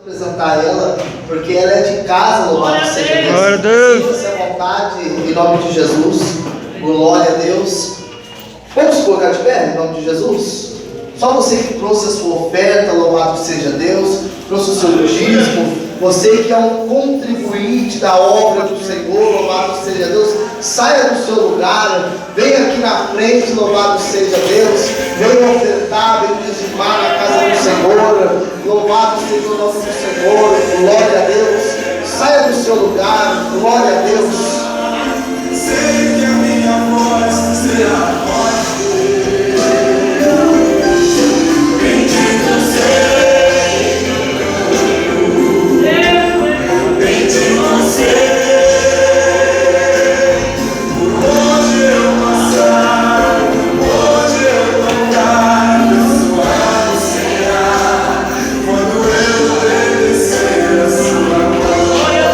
Apresentar ela, porque ela é de casa, louvado seja Deus. Glória a Deus. Sinta-se à vontade, em nome de Jesus. Glória a Deus. Vamos colocar de pé, em nome de Jesus? Só você que trouxe a sua oferta, louvado seja Deus, trouxe o seu dízimo, você que é um contribuinte da obra do Senhor, louvado seja Deus, saia do seu lugar, venha aqui na frente, louvado seja Deus, venha ofertar, venha dizimar na casa do Senhor, louvado seja o nome do Senhor, glória a Deus, saia do seu lugar, glória a Deus. Sei que a minha voz será a voz de Deus. Bendito seja bendito seja por onde eu passar, onde eu tocar, abençoado será quando eu obedecer a sua glória.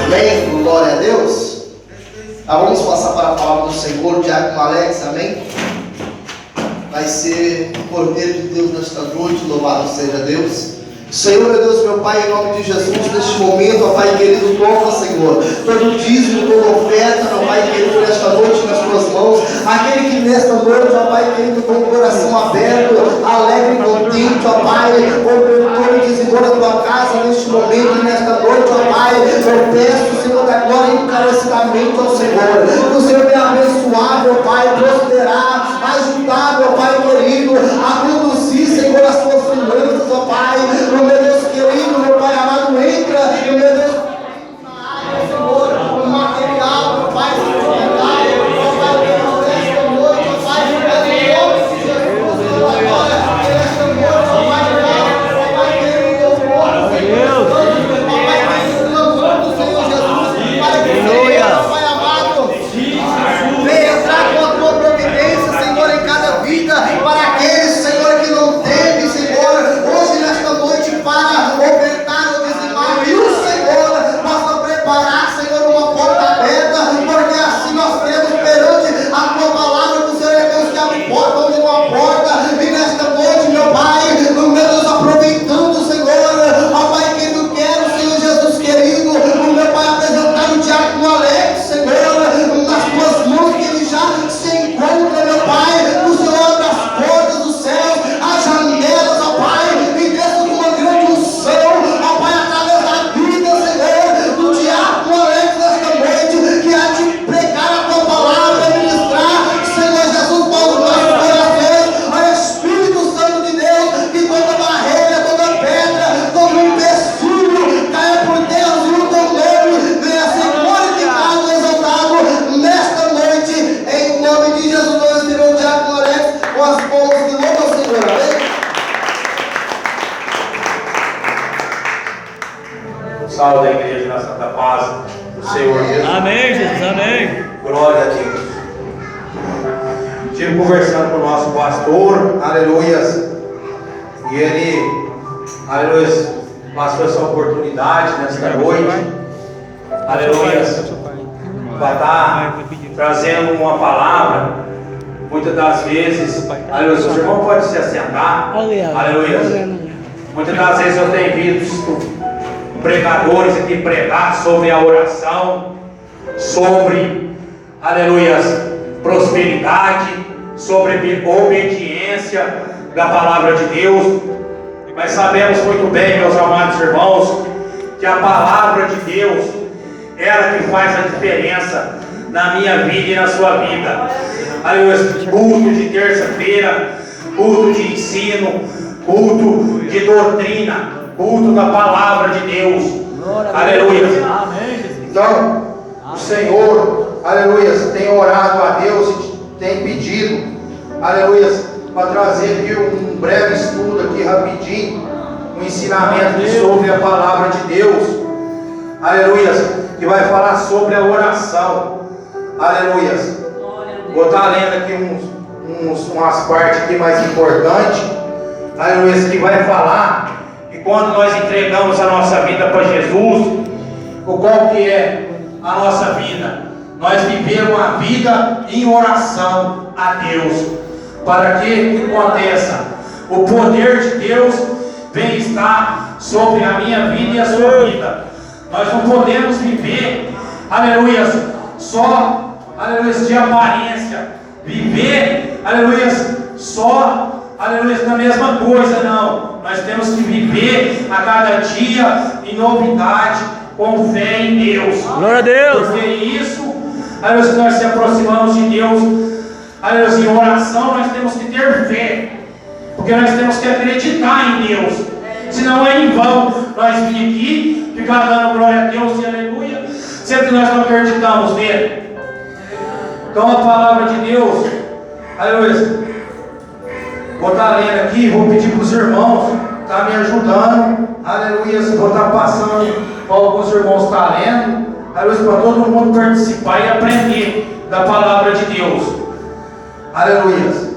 Amém? Glória a Deus. Vamos passar para a palavra do Senhor, Diácono Alex, amém? Vai ser o Cordeiro de Deus nesta noite, louvado seja Deus. Senhor, meu Deus, meu Pai, em nome de Jesus, neste momento, ó Pai querido, toma, Senhor, todo dízimo, toda oferta, meu Pai querido, nesta noite nas tuas mãos, aquele que nesta noite, ó Pai querido, com o coração aberto, alegre e contente, ó Pai, ofertou e dizimou a tua casa neste momento e nesta noite, ó Pai, eu peço, Senhor da glória, encarecidamente ao Senhor, que o Senhor venha abençoar, meu Pai, prosperar, ajudar, meu Pai querido, a conduzir, Senhor, as tuas finanças, ó Pai, meu Deus querido, meu Pai amado, entra, meu Deus, na área, Senhor, o material, meu Pai, meu Pai, nesta noite, ó Pai, em nome de Jesus, agora, nesta noite, ó Pai, meu Pai querido, eu oro, Senhor, ó Pai querido, clamando do Senhor Jesus, para que o Senhor, Pai amado, venha entrar com a tua providência, Senhor, em cada vida, para aqueles, Senhor, que não teve, Senhor, hoje nesta noite, para ofertar ou dizimar, e o Senhor possa preparar, Senhor, uma porta aberta, porque assim nós temos perante a tua palavra, que o Senhor é Deus que abre porta onde não há porta, e nesta noite, meu Pai, meu Deus, aproveitando, Senhor, ó Pai querido, quero, Senhor Jesus querido, o meu Pai apresentar o Diácono Alex, Senhor, nas tuas mãos, que ele já se encontra, meu Pai, o Senhor abre as portas dos céus, as janelas, ó Pai, e desça com uma grande unção, ó Pai, através da vida, Senhor, do Diácono Alex nesta noite, que há de pregar a tua palavra, ministrar, Senhor Jesus, para os nossos corações, ó Espírito Santo de Deus, que toda barreira, toda pedra, todo empecilho caia por terra, o teu nome venha ser glorificado e exaltado nesta noite, em nome de Jesus. Nós recebemos o Diácono Alex com as palmas que louvam ao Senhor, amém? Salve a igreja na Santa Paz do Senhor Jesus. Amém, Jesus, amém. Glória a Deus. Estive conversando com o nosso pastor, aleluias, e ele, aleluias, passou essa oportunidade nesta noite, aleluias, para estar trazendo uma palavra. Muitas das vezes, aleluias, o irmão pode se assentar, aleluias. Muitas das vezes eu tenho visto pregadores aqui pregar sobre a oração, sobre, aleluias, prosperidade, sobre obediência da palavra de Deus. Mas sabemos muito bem, meus amados irmãos, que a palavra de Deus é ela que faz a diferença na minha vida e na sua vida. Aleluia. Culto de terça-feira, culto de ensino, culto de doutrina, culto da palavra de Deus. Aleluia. Então, o Senhor, aleluia, tem orado a Deus e tem pedido, aleluia, para trazer aqui um breve estudo aqui rapidinho, um ensinamento sobre a palavra de Deus, aleluia, que vai falar sobre a oração, aleluia. Vou estar lendo aqui umas partes aqui mais importantes, aleluia, que vai falar que quando nós entregamos a nossa vida para Jesus, o qual que é a nossa vida? nós vivemos uma vida em oração a Deus, para que aconteça o poder de Deus vem estar sobre a minha vida e a sua vida. Nós não podemos viver, aleluia, só, aleluia, de aparência, viver, aleluia, só, aleluia, da mesma coisa, não. Nós temos que viver a cada dia em novidade, com fé em Deus. Glória a Deus. Porque isso, aleluia, se nós se aproximamos de Deus, aleluia, em oração, nós temos que ter fé, porque nós temos que acreditar em Deus. Senão é em vão nós vir aqui, ficar dando glória a Deus e aleluia, sempre que nós não acreditamos nele. Então a palavra de Deus, aleluia, vou estar lendo aqui, vou pedir para os irmãos estar me ajudando, aleluia, vou estar passando para alguns irmãos estar lendo, aleluia, para todo mundo participar e aprender da palavra de Deus, aleluia.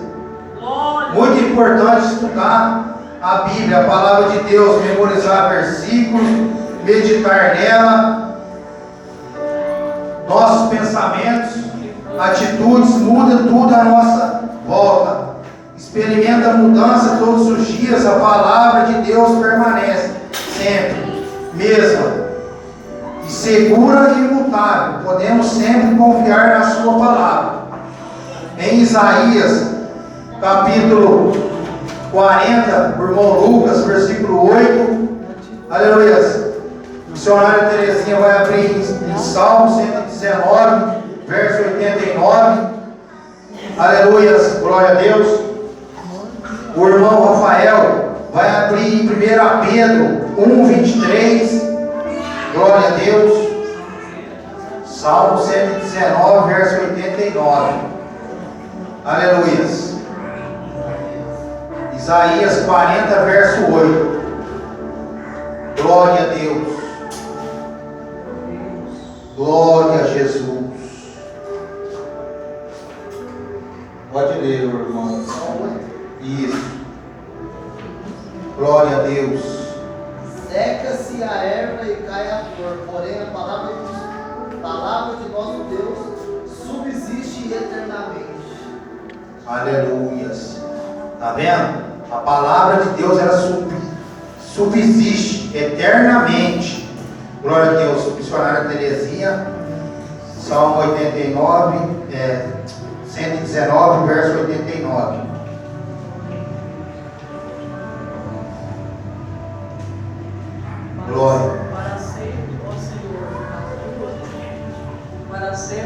Muito importante estudar a Bíblia, a palavra de Deus, memorizar versículos, meditar nela. Nossos pensamentos, atitudes, muda tudo à nossa volta. Experimenta a mudança todos os dias. A palavra de Deus permanece sempre, mesma, e segura e imutável. Podemos sempre confiar na sua palavra. Em Isaías, capítulo 40, o irmão Lucas, versículo 8, aleluia. O missionário Terezinha vai abrir em Salmo 119, verso 89, aleluia, glória a Deus. O irmão Rafael vai abrir em 1 Pedro 1:23, glória a Deus. Salmo 119, verso 89, aleluia. Isaías 40, verso 8. Glória a Deus. Glória a Jesus. Pode ler, irmão. Isso. Glória a Deus. Seca-se a erva e cai a flor, porém a palavra de nosso Deus subsiste eternamente. Aleluias. Está vendo? A palavra de Deus, ela subsiste eternamente. Glória a Deus. Missionária Terezinha, Salmo 89, 119, verso 89. Glória. Para sempre, ó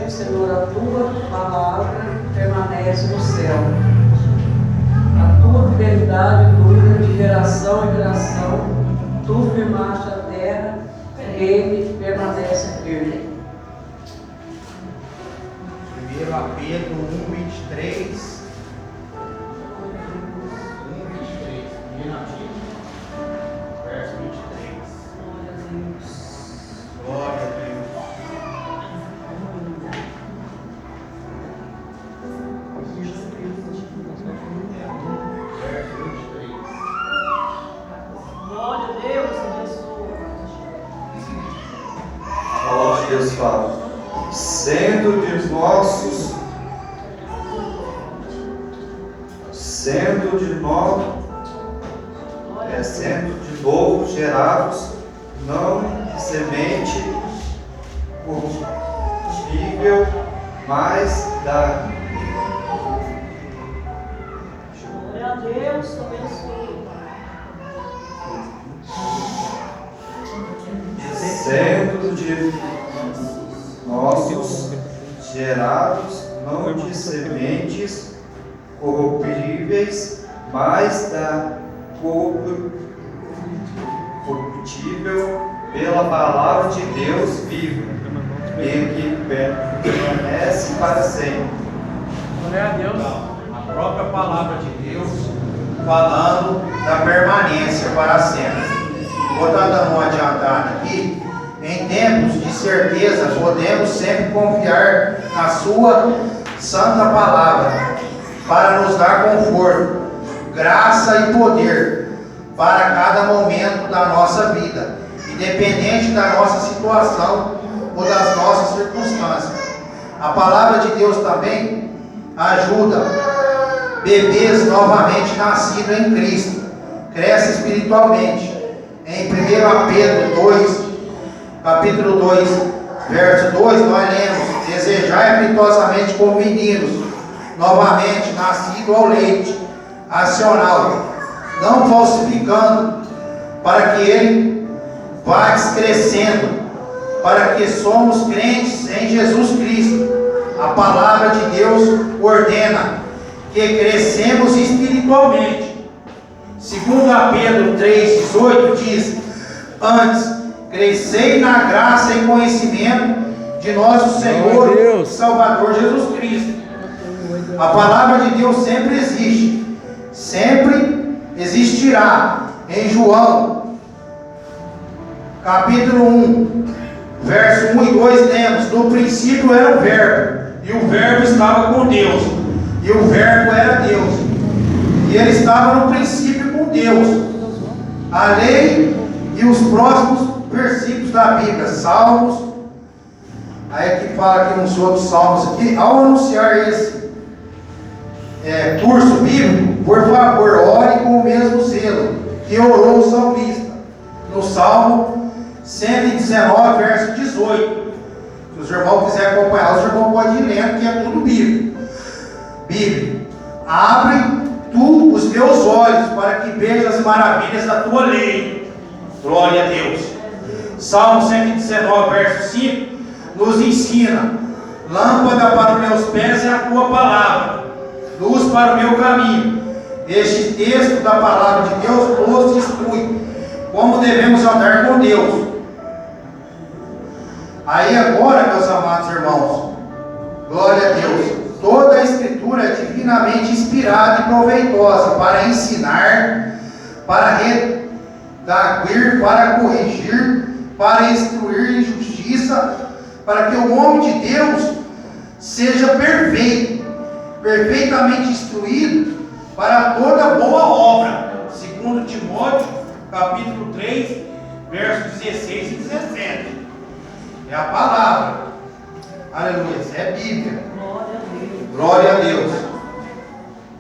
Senhor, a tua palavra permanece no céu. A tua fidelidade dura de geração em geração. Tu firmaste a terra, ele permanece firme. 1 Pedro 1:23. 1:23. Verso 23. Glória a Deus. Glória a Deus, Jesus. A palavra de Deus fala: sendo de novo gerados, não de semente corruptível, mas da Glória a Deus, abençoe. sendo de nossos gerados, não de sementes corruptíveis, mas da corruptível, pela palavra de Deus vivo, e que permanece para sempre. Glória a Deus. A própria palavra de Deus falando da permanência para sempre. Vou estar dando uma adiantada aqui. Em tempos de certeza, podemos sempre confiar na sua santa palavra para nos dar conforto, graça e poder para cada momento da nossa vida, independente da nossa situação ou das nossas circunstâncias. A palavra de Deus também ajuda bebês novamente nascidos em Cristo, cresce espiritualmente. Em 1 Pedro 2, capítulo 2, verso 2, nós lemos: desejai afetosamente como meninos, novamente nascido ao leite racional, não falsificando, para que ele vá crescendo, para que somos crentes em Jesus Cristo. A palavra de Deus ordena que crescemos espiritualmente. Segundo a Pedro 3,18 diz: antes, crescei na graça e conhecimento de nosso Senhor e Salvador Jesus Cristo. A palavra de Deus sempre existe, sempre existirá. Em João, capítulo 1, verso 1 e 2 lemos: no princípio era o verbo, e o verbo estava com Deus, e o verbo era Deus, e ele estava no princípio com Deus. A lei e os próximos versículos da Bíblia, Salmos, aí que fala aqui uns outros salmos aqui, ao anunciar esse curso bíblico, por favor, ore com o mesmo zelo que orou o salmista, no Salmo 119, verso 18. Se os irmãos quiserem acompanhar, os irmãos podem ir lendo, que é tudo bíblico. Abre tu os teus olhos, para que vejas as maravilhas da tua lei. Glória a Deus. Salmo 119, verso 5, nos ensina: lâmpada para os meus pés é a tua palavra, luz para o meu caminho. Este texto da palavra de Deus nos instrui como devemos andar com Deus. Aí agora, meus amados irmãos, glória a Deus, toda a Escritura é divinamente inspirada e proveitosa para ensinar, para redarguir, para corrigir, para instruir em justiça, para que o homem de Deus seja perfeito, perfeitamente instruído para toda boa obra. Segundo Timóteo, capítulo 3, versos 16 e 17. É a palavra. Aleluia. É Bíblia. Glória a Deus.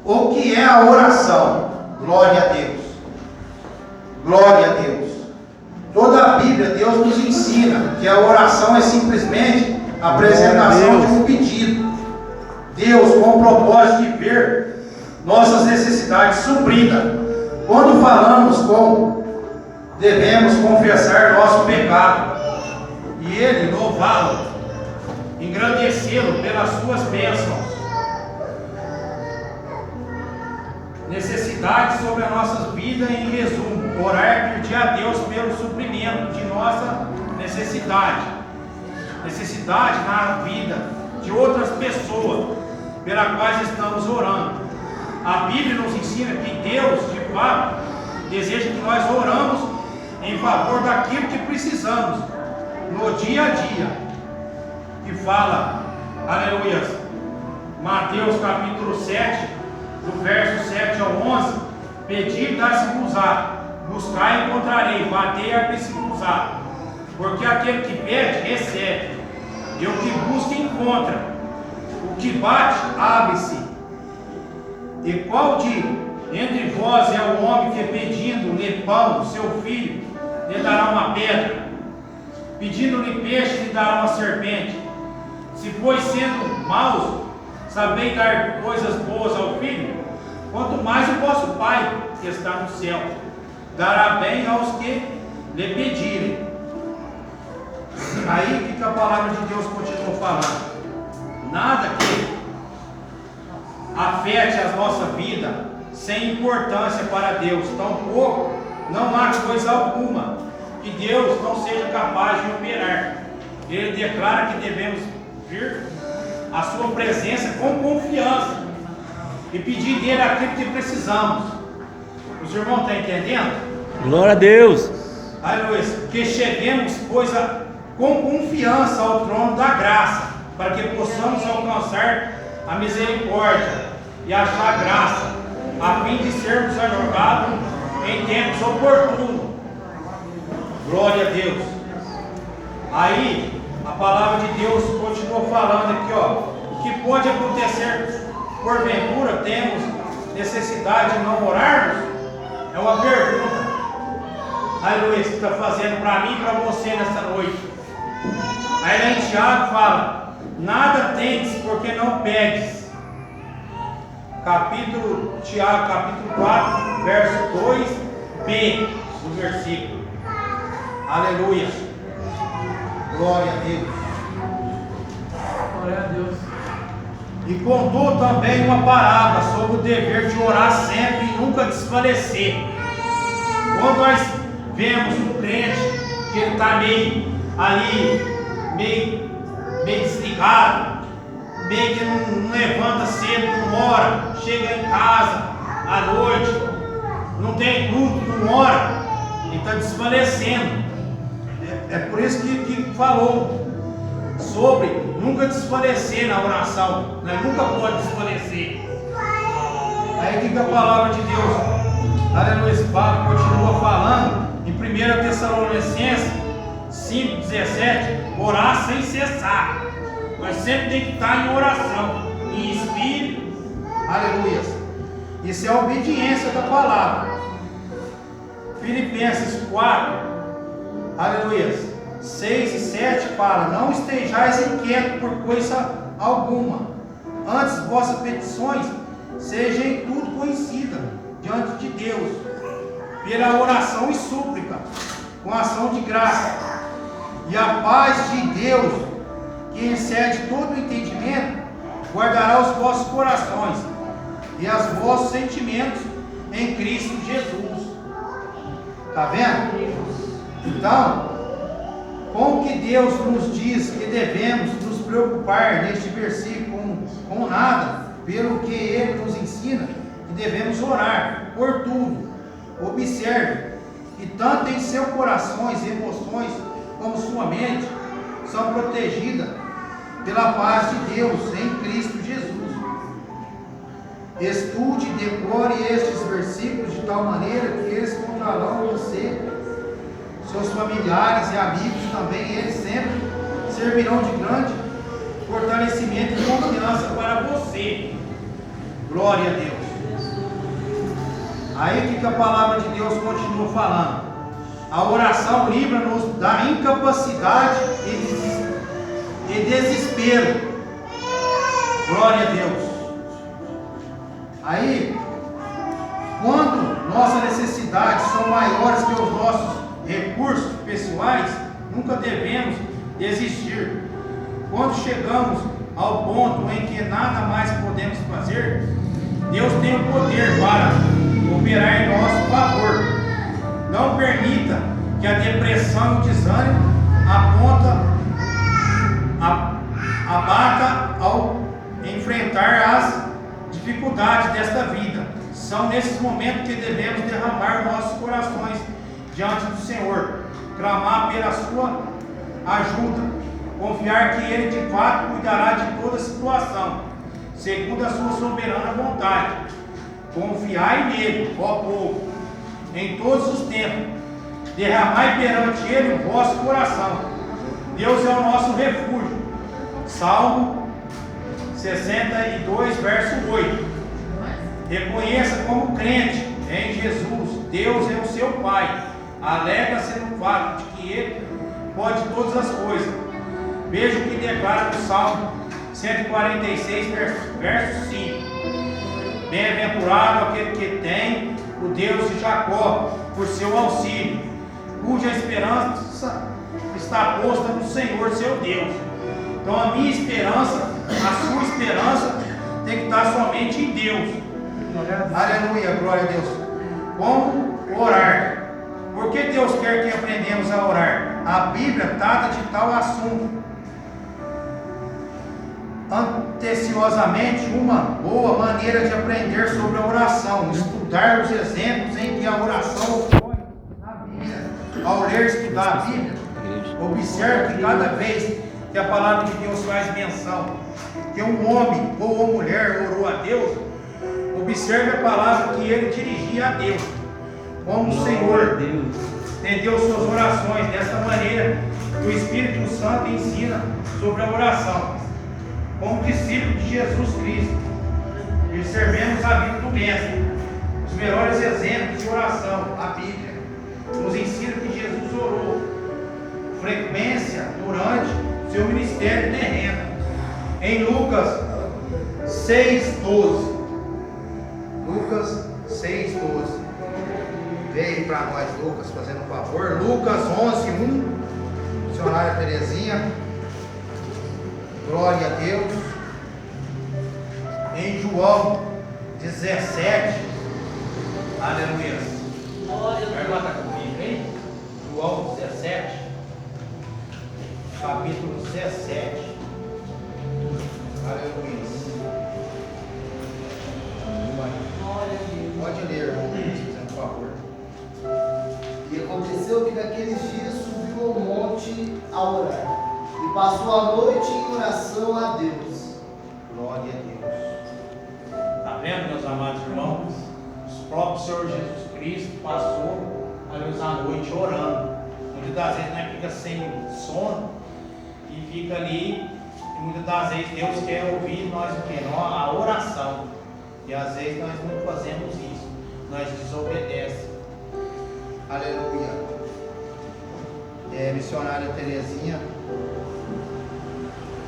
O que é a oração? Glória a Deus. Glória a Deus. Toda a Bíblia, Deus nos ensina que a oração é simplesmente a apresentação de um pedido. Deus, com o propósito de ver nossas necessidades supridas. Quando falamos com, devemos confessar nosso pecado e Ele louvá-lo, engrandecê-lo pelas suas bênçãos. Necessidades sobre as nossas vidas, em resumo: orar e pedir a Deus pelo suprimento de nossa necessidade na vida de outras pessoas pelas quais estamos orando. A Bíblia nos ensina que Deus, de fato, deseja que nós oramos em favor daquilo que precisamos no dia a dia. Que fala, aleluia, Mateus capítulo 7, do verso 7 ao 11: pedi e dá-se-vos-á, buscai e encontrarei, batei e abri-se-vos-á. Porque aquele que pede, recebe, e o que busca, encontra, o que bate, abre-se. E qual entre vós é o homem que, pedindo-lhe pão, seu filho, lhe dará uma pedra? Pedindo-lhe peixe, lhe dará uma serpente? Se, pois, sendo maus, sabeis dar coisas boas ao filho, quanto mais o vosso Pai, que está no céu, dará bem aos que lhe pedirem. Aí que a palavra de Deus continua falando: nada que afete a nossa vida sem importância para Deus, tampouco não há coisa alguma que Deus não seja capaz de operar. Ele declara que devemos vir à sua presença com confiança e pedir dele aquilo que precisamos. Os irmãos estão entendendo? Glória a Deus. Aleluia. Que cheguemos, pois, com confiança ao trono da graça, para que possamos alcançar a misericórdia e achar graça, a fim de sermos ajudados em tempos oportunos. Glória a Deus. Aí, a palavra de Deus continua falando aqui, ó. O que pode acontecer porventura temos necessidade de não orarmos? É uma pergunta. Aleluia, que está fazendo para mim e para você nesta noite. Aí lá em Tiago fala: nada tendes porque não pedes. Tiago, capítulo 4, verso 2b do versículo. Aleluia. Glória a Deus. Glória a Deus. E contou também uma parábola sobre o dever de orar sempre e nunca desfalecer. Quando nós vemos um crente que ele está meio desligado, meio que não levanta cedo, não ora, chega em casa à noite, não tem culto, não ora, ele está desfalecendo. É por isso que falou sobre nunca desfalecer na oração, né? Nunca pode desfalecer. Aí que a palavra de Deus, aleluia, continua falando em 1 Tessalonicenses 5,17, orar sem cessar. Nós sempre tem que estar em oração, em espírito, aleluia. Isso é a obediência da palavra. Filipenses 4, aleluia, 6 e 7 fala: não estejais inquietos por coisa alguma, antes vossas petições sejam em tudo conhecidas diante de Deus, pela oração e súplica, com ação de graça. E a paz de Deus, que excede todo o entendimento, guardará os vossos corações e os vossos sentimentos em Cristo Jesus. Está vendo? Então, com que Deus nos diz que devemos nos preocupar neste versículo com nada, pelo que Ele nos ensina que devemos orar por tudo. Observe que tanto em seu coração, emoções, como sua mente são protegidas pela paz de Deus em Cristo Jesus. Estude e decore estes versículos de tal maneira que eles controlarão você, seus familiares e amigos também. Eles sempre servirão de grande fortalecimento e confiança para você. Glória a Deus. Aí que a palavra de Deus continua falando: a oração livra-nos da incapacidade e desespero. Glória a Deus. Aí, quando nossas necessidades são maiores que os nossos recursos pessoais, nunca devemos desistir. Quando chegamos ao ponto em que nada mais podemos fazer, Deus tem o poder para operar em nosso favor. Não permita que a depressão e o desânimo abata ao enfrentar as dificuldades desta vida. São nesses momentos que devemos derramar nossos corações diante do Senhor, clamar pela sua ajuda, confiar que Ele de fato cuidará de toda a situação, segundo a sua soberana vontade. Confiai nele, ó povo, em todos os tempos. Derramai perante Ele o vosso coração. Deus é o nosso refúgio. Salmo 62, verso 8. Reconheça como crente em Jesus, Deus é o seu Pai. Alegra-se no fato de que Ele pode todas as coisas. Veja o que declara no Salmo 146, verso 5. Bem-aventurado aquele que tem o Deus de Jacó por seu auxílio, cuja esperança está posta no Senhor seu Deus. Então a minha esperança, a sua esperança tem que estar somente em Deus. Aleluia, glória a Deus. Como orar? Por que Deus quer que aprendamos a orar? A Bíblia trata de tal assunto. Anteciosamente, uma boa maneira de aprender sobre a oração, estudar os exemplos em que a oração ocorre na Bíblia. Ao ler e estudar a Bíblia, observe que cada vez que a palavra de Deus faz menção que um homem ou uma mulher orou a Deus, observe a palavra que ele dirigia a Deus. Como o Senhor entendeu suas orações desta maneira, o Espírito Santo ensina sobre a oração. Como discípulos de Jesus Cristo, observemos a vida do Mestre. Os melhores exemplos de oração, a Bíblia, nos ensina que Jesus orou frequência durante seu ministério terreno. Em Lucas 6,12. Lucas 6,12. Veio para nós, Lucas, fazendo um favor. Lucas 11:1. Missionária Terezinha. Glória a Deus. Em João 17. Aleluia. Vai lá comigo, hein? João 17. Capítulo 17. Aleluia. Pode ler, irmão, por favor. E aconteceu que naqueles dias subiu ao monte a orar, e passou a noite em oração a Deus. Glória a Deus. Está vendo, meus amados irmãos? O próprio Senhor Jesus Cristo passou a noite orando. Muitas das vezes nós fica sem sono e fica ali. E muitas das vezes Deus quer ouvir nós o que? A oração. E às vezes nós não fazemos isso. Nós desobedecemos. Aleluia. Missionária Terezinha.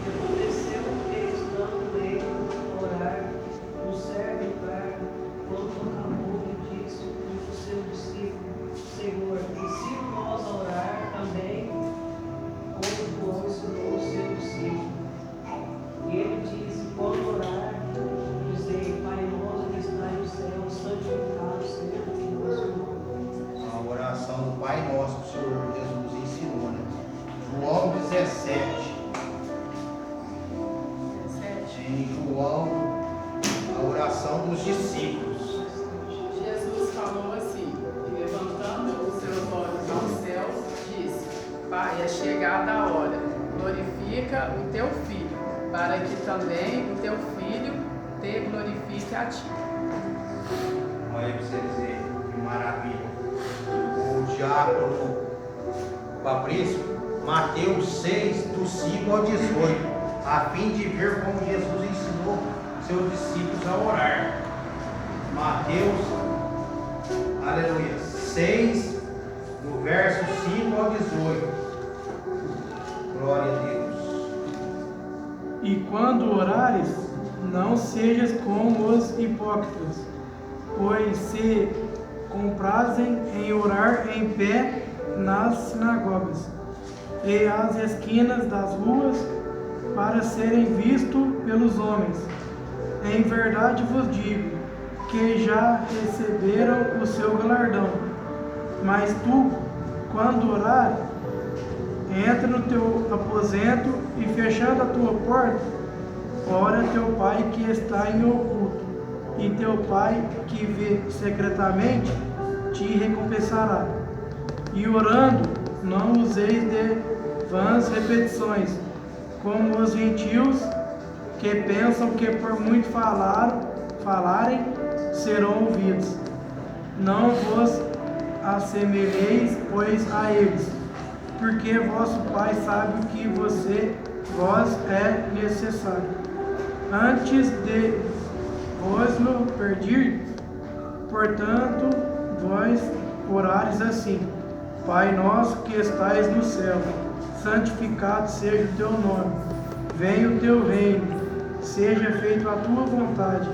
E aconteceu que, estando ele a orar, um servo entrar, quando acabou, e disse ao seu discípulo: Senhor, ensina nós a orar também, como tu ensinou o seu discípulo. E ele disse: quando orar, dizei: Pai nosso que estás no céu, santificado seja o vosso nome. A oração do Pai Nosso que o Senhor Jesus ensinou, né? João 17. Em João, a oração dos discípulos. Jesus falou assim, e levantando os seus olhos aos céus, disse: Pai, é chegada a hora, glorifica o teu Filho, para que também o teu Filho te glorifique a ti. Olha aí para você dizer, que maravilha. O diácono Fabrício, Mateus 6, do 5 ao 18, a fim de ver como Jesus ensinou seus discípulos a orar. Mateus, aleluia, 6, do verso 5 ao 18. Glória a Deus. E quando orares, não sejas como os hipócritas, pois se comprazem em orar em pé nas sinagogas e às esquinas das ruas, para serem vistos pelos homens. Em verdade vos digo que já receberam o seu galardão. Mas tu, quando orar, entra no teu aposento e, fechando a tua porta, ora teu Pai que está em oculto, e teu Pai que vê secretamente te recompensará. E orando, não useis de vãs repetições, como os gentios, que pensam que por muito falarem serão ouvidos. Não vos assemelheis, pois, a eles, porque vosso Pai sabe o que vós é necessário. Antes de vos lo pedir, portanto, vós orares assim: Pai nosso que estais no céu, santificado seja o teu nome. Venha o teu reino, seja feita a tua vontade,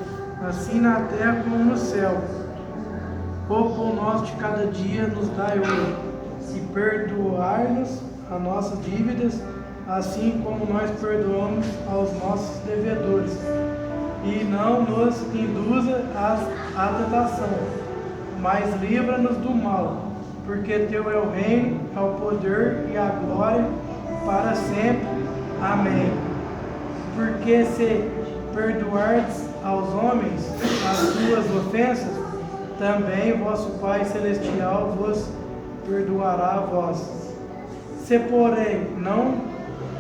assim na terra como no céu. O pão nosso de cada dia nos dai hoje, e perdoar-nos as nossas dívidas, assim como nós perdoamos aos nossos devedores. E não nos induza à tentação, mas livra-nos do mal, porque teu é o reino, é o poder e a glória para sempre. Amém. Porque se perdoardes aos homens as suas ofensas, também vosso Pai Celestial vos perdoará a vós. Se, porém, não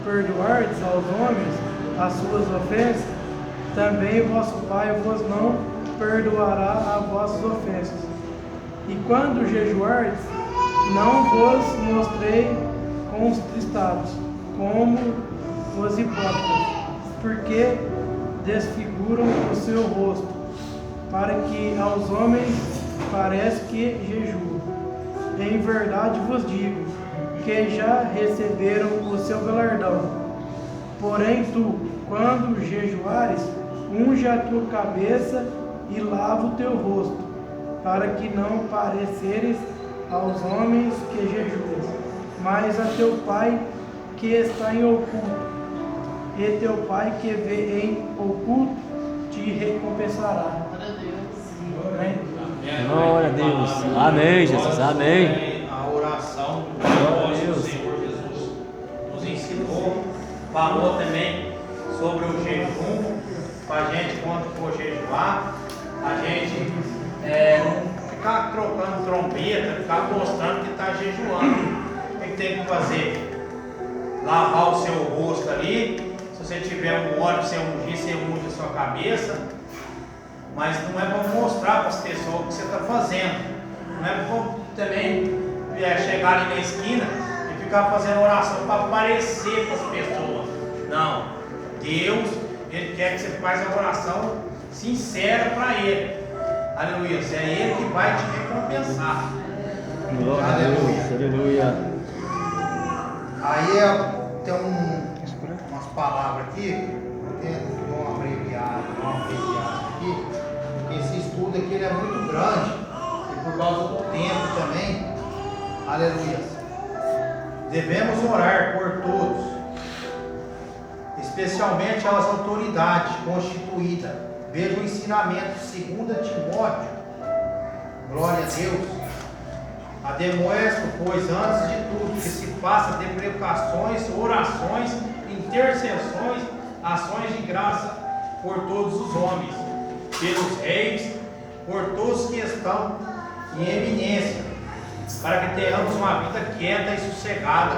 perdoardes aos homens as suas ofensas, também vosso Pai vos não perdoará as vossas ofensas. E quando jejuardes, não vos mostrei contristados, como os hipócritas, porque desfiguram o seu rosto, para que aos homens pareça que jejuam. Em verdade vos digo, que já receberam o seu galardão. Porém tu, quando jejuares, unge a tua cabeça e lava o teu rosto, para que não pareceres aos homens que jejuam, mas a teu Pai que está em oculto. E teu Pai que vê em oculto te recompensará. Amém. Glória a Deus. Amém, Jesus. Amém. A oração Glória a que o Deus. Senhor Jesus nos ensinou, falou também sobre o jejum, para a gente, quando for jejuar, a gente não ficar trocando trombeta, ficar mostrando que está jejuando. O que tem que fazer? Lavar o seu rosto ali. Se você tiver um óleo, você unge a sua cabeça. Mas não é para mostrar para as pessoas o que você está fazendo. Não é para também chegar ali na esquina e ficar fazendo oração para aparecer para as pessoas. Não. Deus, Ele quer que você faça a oração sincera para Ele. Aleluia. É Ele que vai te recompensar. Glória a Deus. Aleluia. Aí tem umas palavras aqui, tem uma abreviada aqui, porque esse estudo aqui ele é muito grande, e por causa do tempo também, aleluia. Devemos orar por todos, especialmente as autoridades constituídas. Veja o ensinamento 2 Timóteo, glória a Deus. Ademoesto, pois, antes de tudo, que se faça deprecações, orações, intercessões, ações de graça por todos os homens, pelos reis, por todos que estão em eminência, para que tenhamos uma vida quieta e sossegada,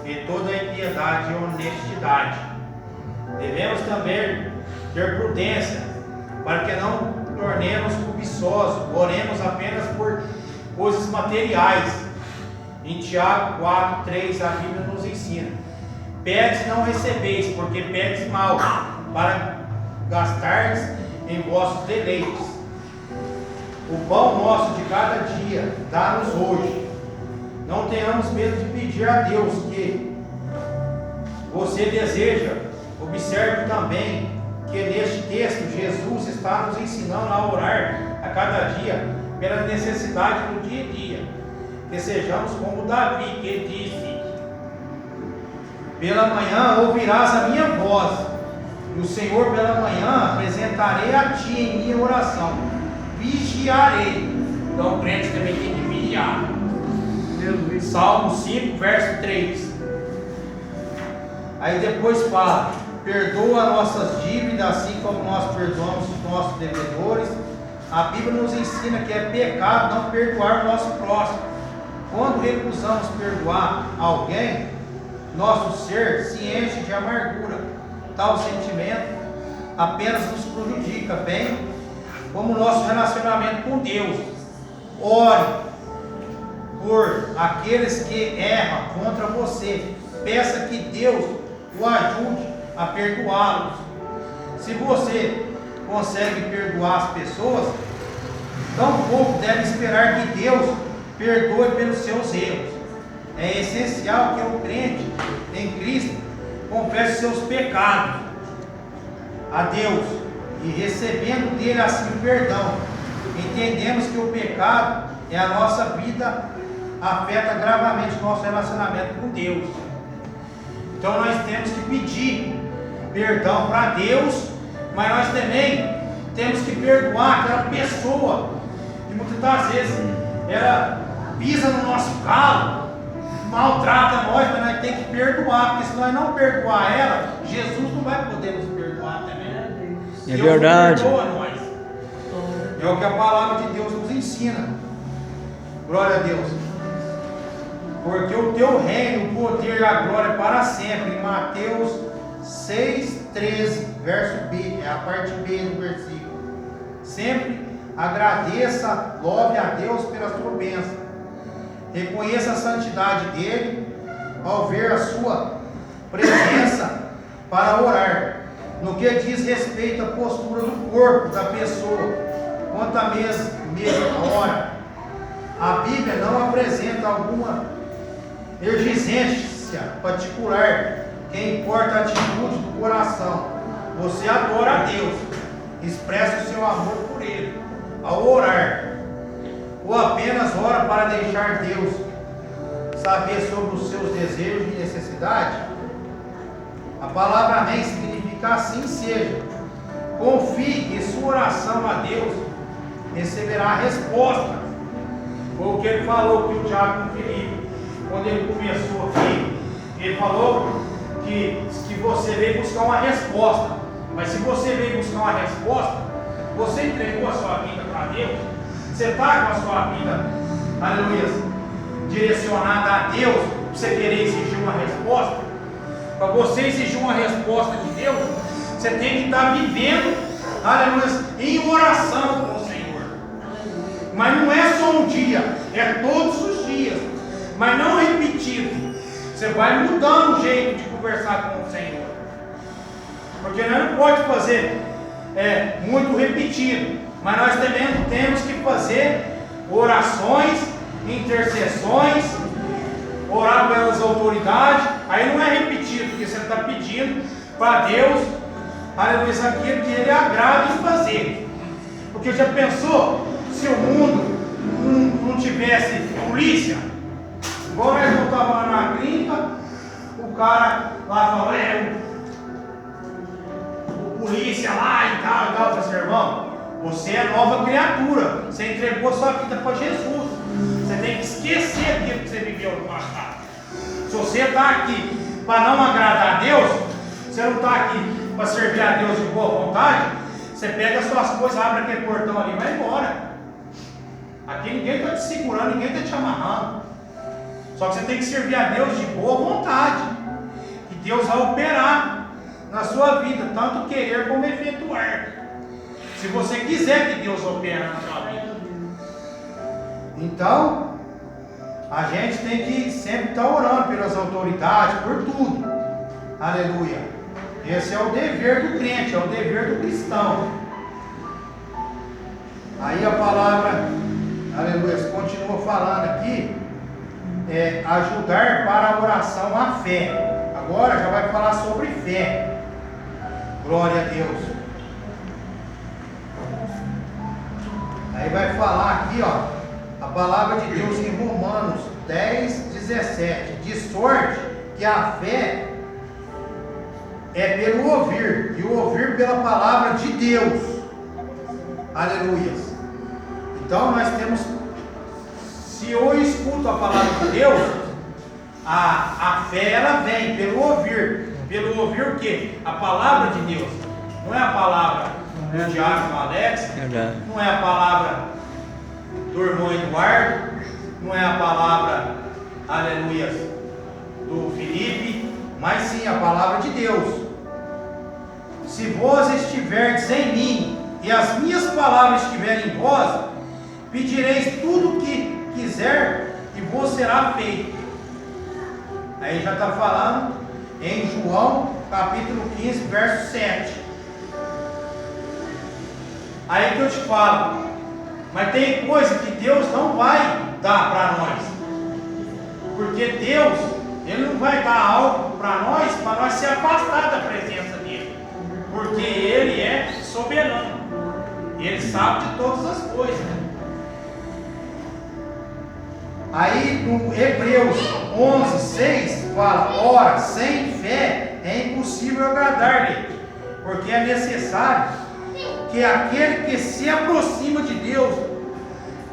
em toda a impiedade e honestidade. Devemos também ter prudência, para que não tornemos cobiçosos, oremos apenas por coisas materiais. Em Tiago 4:3 a Bíblia nos ensina: pedes não recebeis, porque pedes mal, para gastardes em vossos deleites. O pão nosso de cada dia dá-nos hoje. Não tenhamos medo de pedir a Deus que você deseja. Observe também que neste texto Jesus está nos ensinando a orar a cada dia pela necessidade do dia a dia, que sejamos como Davi, que disse: pela manhã ouvirás a minha voz, e o Senhor pela manhã apresentarei a ti em minha oração, vigiarei. Então o crente também tem que vigiar. Salmo 5, verso 3. Aí depois fala: perdoa nossas dívidas, assim como nós perdoamos os nossos devedores. A Bíblia nos ensina que é pecado não perdoar o nosso próximo. Quando recusamos perdoar alguém, nosso ser se enche de amargura. Tal sentimento apenas nos prejudica, bem como o nosso relacionamento com Deus. Ore por aqueles que erram contra você. Peça que Deus o ajude a perdoá-los. Se você consegue perdoar as pessoas, tão pouco deve esperar que Deus perdoe pelos seus erros. É essencial que o crente em Cristo confesse seus pecados a Deus, e recebendo dele assim o perdão, entendemos que o pecado é a nossa vida, afeta gravemente o nosso relacionamento com Deus. Então nós temos que pedir perdão para Deus, mas nós também temos que perdoar aquela pessoa que muitas das vezes ela pisa no nosso calo, maltrata nós, mas nós temos que perdoar, porque se nós não perdoar ela, Jesus não vai poder nos perdoar também. É verdade. Deus perdoa nós. É o que a palavra de Deus nos ensina. Glória a Deus. Porque o teu reino, o poder e a glória para sempre. Em Mateus 6:13, verso B, é a parte B do versículo. Sempre agradeça, louve a Deus pela sua bênção. Reconheça a santidade dele, ao ver a sua presença para orar, no que diz respeito à postura do corpo da pessoa, quanto à mesma hora. A Bíblia não apresenta alguma exigência particular, que importa a atitude do coração. Você adora a Deus, expressa o seu amor por Ele ao orar, ou apenas ora para deixar Deus saber sobre os seus desejos e necessidade. A palavra amém significa assim seja. Confie que sua oração a Deus receberá a resposta. Foi o que ele falou com o diácono Filipe, quando ele começou aqui. Ele falou que você veio buscar uma resposta. Mas se você veio buscar uma resposta, você entregou a sua vida para Deus, você está com a sua vida, aleluia, direcionada a Deus, para você querer exigir uma resposta. Para você exigir uma resposta de Deus, você tem que estar vivendo, aleluia, em oração com o Senhor. Mas não é só um dia, é todos os dias, mas não repetido. Você vai mudando o jeito de conversar com o Senhor, porque nós não pode fazer muito repetido, mas nós também temos que fazer orações, intercessões, orar pelas autoridades. Aí não é repetido, porque você está pedindo para Deus, aleluia, aquilo que Ele agrada em fazer. Porque já pensou se o mundo não tivesse polícia? Igual nós não estávamos lá na clínica, o cara lá falou, o polícia lá e tal, eu falei, irmão, você é nova criatura, você entregou sua vida para Jesus, você tem que esquecer aquilo que você viveu no passado. Se você está aqui para não agradar a Deus, você não está aqui para servir a Deus de boa vontade, você pega as suas coisas, abre aquele portão ali e vai embora. Aqui ninguém está te segurando, ninguém está te amarrando. Só que você tem que servir a Deus de boa vontade, que Deus vai operar na sua vida, tanto querer como efetuar. Se você quiser que Deus opere na sua vida. Então, a gente tem que sempre estar orando pelas autoridades, por tudo. Aleluia. Esse é o dever do crente, é o dever do cristão. Aí a palavra, aleluia, continua falando aqui, ajudar para a oração à fé. Agora já vai falar sobre fé. Glória a Deus. Aí vai falar aqui, a palavra de Deus em Romanos 10:17. De sorte que a fé é pelo ouvir, e o ouvir pela palavra de Deus. Aleluia. Então nós temos, se eu escuto a palavra de Deus, a fé ela vem pelo ouvir. Pelo ouvir o quê? A palavra de Deus. Não é a palavra do diácono Alex, não é a palavra do irmão Eduardo, não é a palavra, aleluia, do Felipe, mas sim a palavra de Deus. Se vós estiverdes em mim e as minhas palavras estiverem em vós, pedireis tudo o que quiser e vos será feito. Aí já está falando em João capítulo 15, verso 7. Aí que eu te falo, mas tem coisa que Deus não vai dar para nós, porque Deus, Ele não vai dar algo para nós se afastar da presença dEle, porque Ele é soberano, Ele sabe de todas as coisas. Aí no Hebreus 11:6 fala, ora, sem fé é impossível agradar-lhe, porque é necessário que aquele que se aproxima de Deus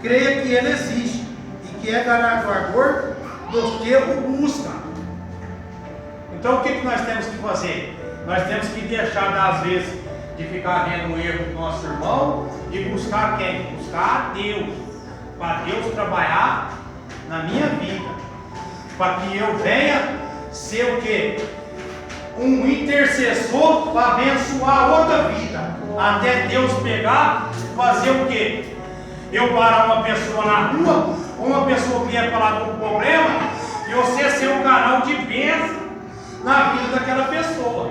creia que Ele existe e que é galardoador dos que o buscam. Então o que nós temos que fazer? Nós temos que deixar, às vezes, de ficar vendo o erro do nosso irmão e buscar quem? Buscar a Deus, para Deus trabalhar na minha vida, para que eu venha ser o quê? Um intercessor para abençoar outra vida, até Deus pegar, fazer o quê? Eu parar uma pessoa na rua, ou uma pessoa que vier falar com um problema, E você ser um canal de bênção na vida daquela pessoa.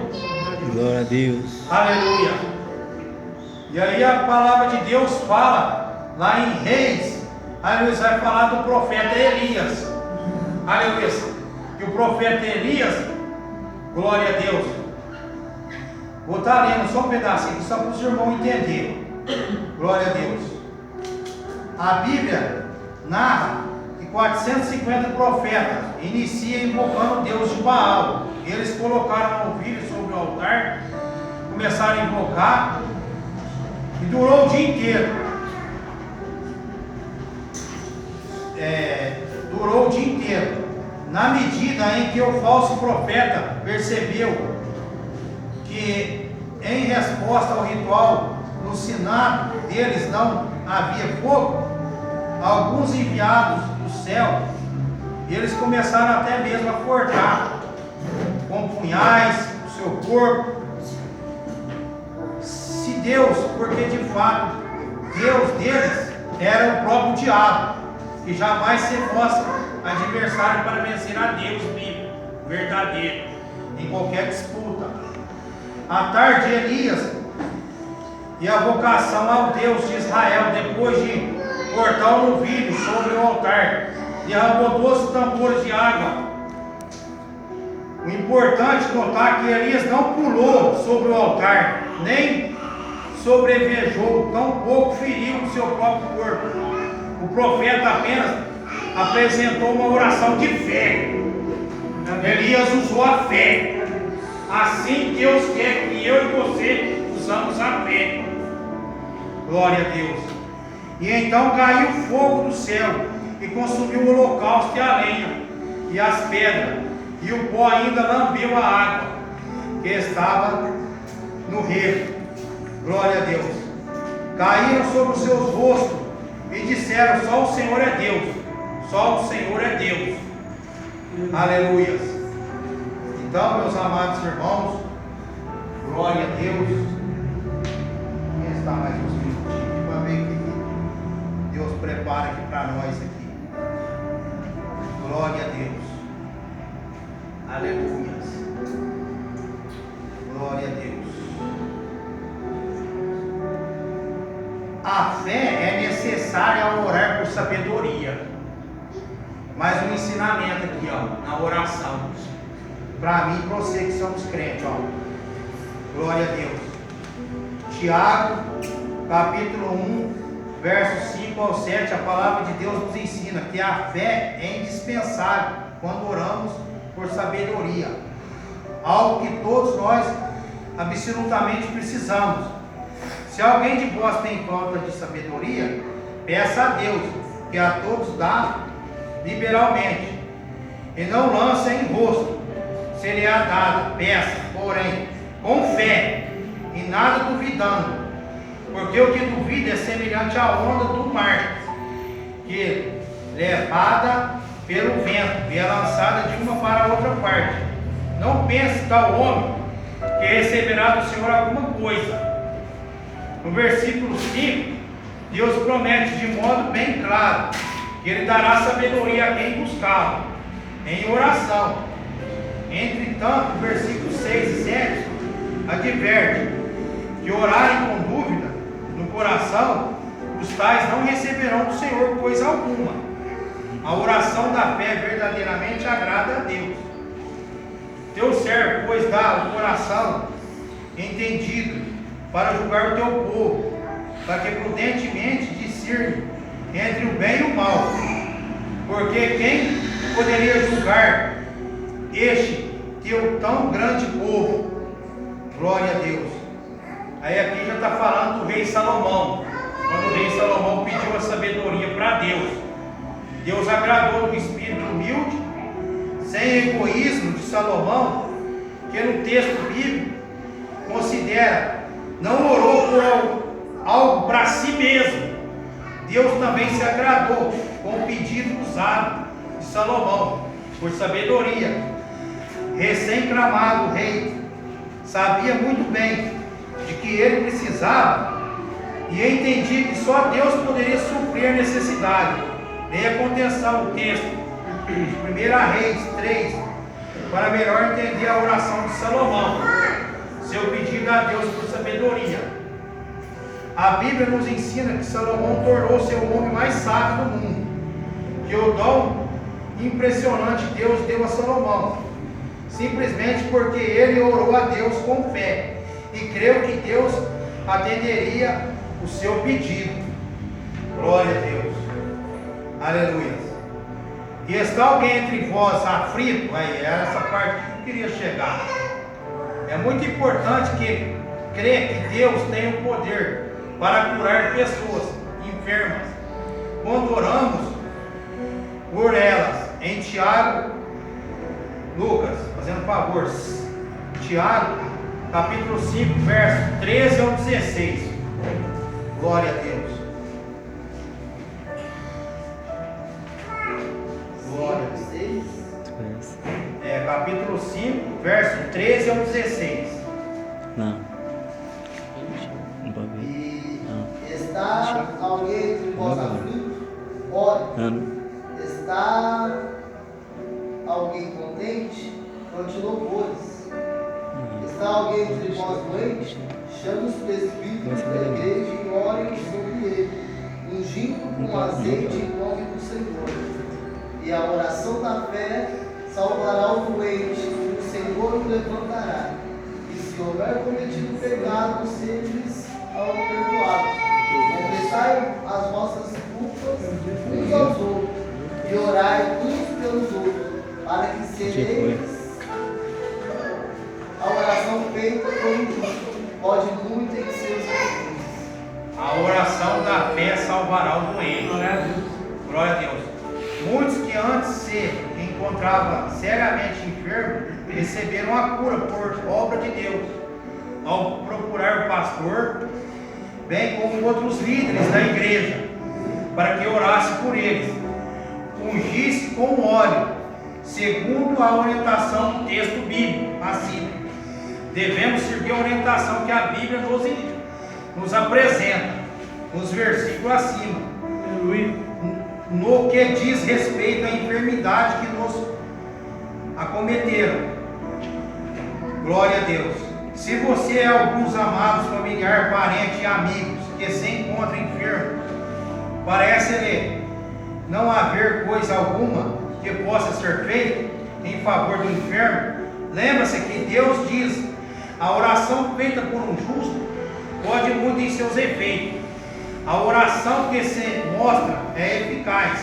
Glória a Deus. Aleluia. E aí a palavra de Deus fala lá em Reis, aleluia, vai falar do profeta Elias. Aleluia. E o profeta Elias, glória a Deus. Vou estar lendo só um pedacinho aqui, só para os irmãos entenderem. Glória a Deus. A Bíblia narra que 450 profetas iniciam invocando o Deus de Baal. Eles colocaram um novilho sobre o altar, começaram a invocar, e durou o dia inteiro. Durou o dia inteiro. Na medida em que o falso profeta percebeu que, em resposta ao ritual, no sinar deles não havia fogo, alguns enviados do céu, eles começaram até mesmo a cortar com punhais o seu corpo. Se Deus, porque de fato Deus deles era o próprio diabo, que jamais se mostra adversário para vencer a Deus vivo, verdadeiro, em qualquer disputa. À tarde, Elias e a vocação ao Deus de Israel, depois de cortar o novilho sobre o altar, derramou 12 tambores de água. O importante é notar que Elias não pulou sobre o altar, nem sobrevejou, tampouco feriu o seu próprio corpo. O profeta apenas apresentou uma oração de fé. Elias usou a fé. Assim Deus quer que eu e você usamos a fé. Glória a Deus. E então caiu fogo do céu e consumiu o holocausto e a lenha e as pedras, e o pó ainda lambeu a água que estava no rego. Glória a Deus. Caíram sobre os seus rostos e disseram: só o Senhor é Deus, só o Senhor é Deus. Aleluia. Então, meus amados irmãos, glória a Deus. Quem está mais uns minutinhos para ver o que Deus prepara aqui para nós aqui. Glória a Deus. Aleluia. Glória a Deus. A fé é necessária ao orar por sabedoria. Mais um ensinamento aqui, ó, na oração. Para mim e para você que somos crentes, ó. Glória a Deus. Tiago, capítulo 1, versos 5 ao 7, a palavra de Deus nos ensina que a fé é indispensável quando oramos por sabedoria. Algo que todos nós absolutamente precisamos. Se alguém de vós tem falta de sabedoria, peça a Deus, que a todos dá liberalmente, e não lance em rosto, seria dado. Peça, porém, com fé, e nada duvidando, porque o que duvida é semelhante à onda do mar, que, levada pelo vento, e é lançada de uma para outra parte. Não pense tal homem que receberá do Senhor alguma coisa. No versículo 5, Deus promete de modo bem claro que Ele dará sabedoria a quem buscá-lo em oração. Entretanto, o versículo 6 e 7 adverte que orarem com dúvida no coração, os tais não receberão do Senhor coisa alguma. A oração da fé verdadeiramente agrada a Deus. Teu servo, pois, dá o coração entendido para julgar o teu povo, para que prudentemente discerne entre o bem e o mal. Porque quem poderia julgar este teu tão grande povo? Glória a Deus. Aí aqui já está falando do rei Salomão. Quando o rei Salomão pediu a sabedoria para Deus, Deus agradou do espírito humilde, sem egoísmo de Salomão, que no texto bíblico considera, não orou por algo para si mesmo. Deus também se agradou com o pedido usado de Salomão, por sabedoria. Recém-clamado rei sabia muito bem de que ele precisava e entendia que só Deus poderia suprir a necessidade. Leia com atenção o texto. 1 Reis 3, para melhor entender a oração de Salomão, seu pedido a Deus por sabedoria. A Bíblia nos ensina que Salomão tornou-se o homem mais sábio do mundo, que o dom impressionante Deus deu a Salomão, simplesmente porque ele orou a Deus com fé e creu que Deus atenderia o seu pedido. Glória a Deus. Aleluia. E está alguém entre vós aflito? Aí, era essa parte que eu queria chegar. É muito importante que crê que Deus tem o poder para curar pessoas enfermas. Quando oramos por elas, em Tiago, Lucas, fazendo favor, Tiago, capítulo 5, verso 13 ao 16. Glória a Deus. Glória a Deus. Capítulo 5, verso 13 ao 16. Não. E está alguém entre vós aflito? Ore. Está alguém contente? Cante louvores. Está alguém entre vós doente? Chame os presbíteros da igreja e orem sobre ele, ungindo com azeite em nome do Senhor. E a oração da fé salvará o doente, e o Senhor o levantará. E se houver cometido pecado, sejam-lhes perdoados. Confessai as vossas culpas uns aos outros, e orai uns pelos outros, para que sereis. A oração feita por um justo pode muito em seus efeitos. A oração da fé salvará o doente. Glória a Deus. Muitos que antes se encontravam seriamente enfermos receberam a cura por obra de Deus, ao procurar o pastor, bem como outros líderes da igreja, para que orasse por eles, ungisse com óleo, segundo a orientação do texto bíblico acima. Devemos seguir a orientação que a Bíblia nos apresenta, nos versículos acima, no que diz respeito à enfermidade que nos acometeram. Glória a Deus. Se você é alguns amados, familiares, parentes e amigos que se encontram enfermos, parece-lhe não haver coisa alguma que possa ser feita em favor do enfermo, lembra-se que Deus diz: a oração feita por um justo pode muito em seus efeitos. A oração que se mostra é eficaz.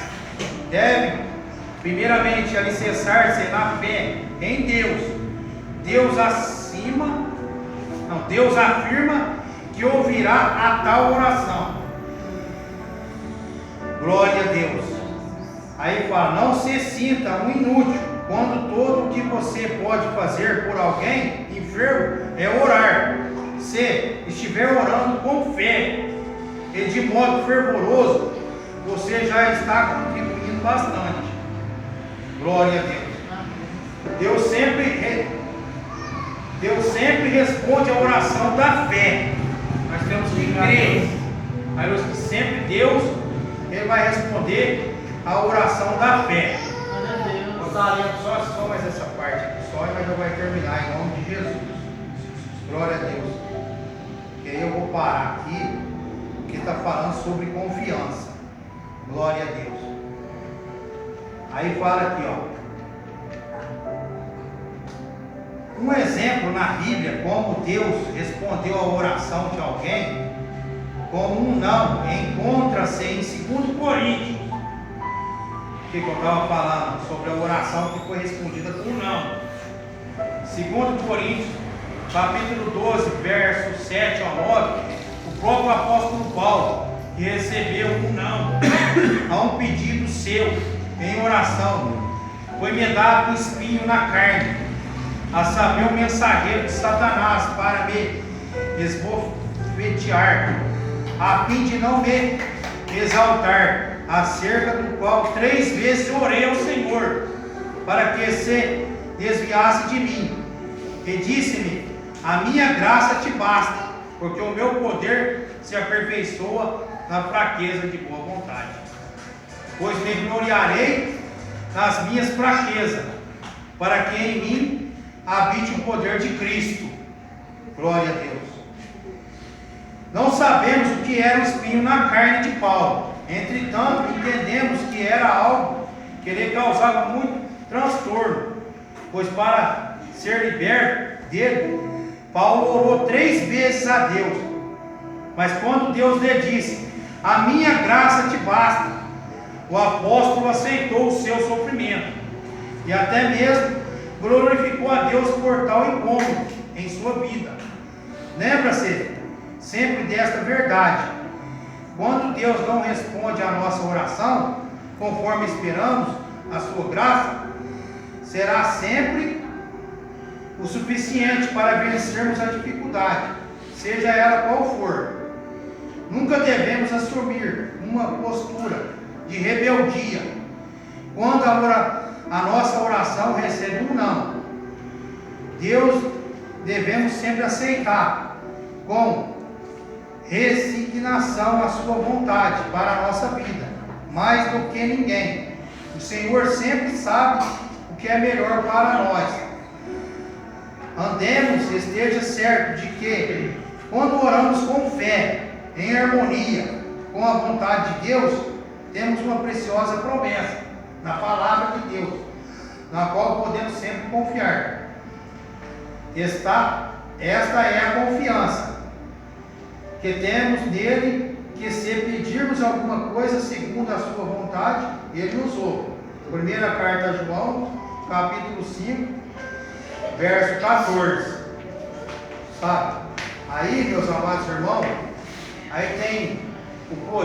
Deve, primeiramente, alicerçar-se na fé em Deus. Deus afirma que ouvirá a tal oração. Glória a Deus. Aí fala: não se sinta um inútil, quando tudo o que você pode fazer por alguém enfermo é orar. Se estiver orando com fé e de modo fervoroso, você já está contribuindo bastante. Glória a Deus. Deus sempre responde a oração da fé. Nós temos que crer. Mas sempre Deus ele vai responder a oração da fé. Gostaria só mais essa parte aqui, mas já vai terminar em nome de Jesus. Glória a Deus. E aí eu vou parar aqui, que está falando sobre confiança. Glória a Deus. Aí fala aqui, ó. Um exemplo na Bíblia como Deus respondeu a oração de alguém como um não, encontra-se em 2 Coríntios, que eu estava falando sobre a oração que foi respondida por não. 2 Coríntios, capítulo 12, versos 7 ao 9, o próprio apóstolo Paulo, que recebeu um não a um pedido seu em oração, foi-me dado um espinho na carne, a saber, o mensageiro de Satanás, para me esbofetear, a fim de não me exaltar, acerca do qual 3 vezes orei ao Senhor, para que se desviasse de mim. E disse-me: a minha graça te basta, porque o meu poder se aperfeiçoa na fraqueza de boa vontade. Pois me gloriarei nas minhas fraquezas, para que em mim habite o poder de Cristo. Glória a Deus. Não sabemos o que era o espinho na carne de Paulo. Entretanto, entendemos que era algo que lhe causava muito transtorno, pois para ser liberto dele, Paulo orou 3 vezes a Deus. Mas quando Deus lhe disse: a minha graça te basta, o apóstolo aceitou o seu sofrimento e até mesmo glorificou a Deus por tal incômodo em sua vida. Lembra-se sempre desta verdade: quando Deus não responde à nossa oração conforme esperamos, a sua graça será sempre o suficiente para vencermos a dificuldade, seja ela qual for. Nunca devemos assumir uma postura de rebeldia quando a nossa oração recebe um não. Deus devemos sempre aceitar com resignação a sua vontade para a nossa vida, mais do que ninguém. O Senhor sempre sabe o que é melhor para nós. Andemos, esteja certo de que, quando oramos com fé, em harmonia com a vontade de Deus, temos uma preciosa promessa na palavra de Deus, na qual podemos sempre confiar. Esta é a confiança que temos nele, que se pedirmos alguma coisa segundo a sua vontade, ele nos ouve. Primeira carta a João, capítulo 5, verso 14. Sabe? Aí, meus amados irmãos, aí tem o poder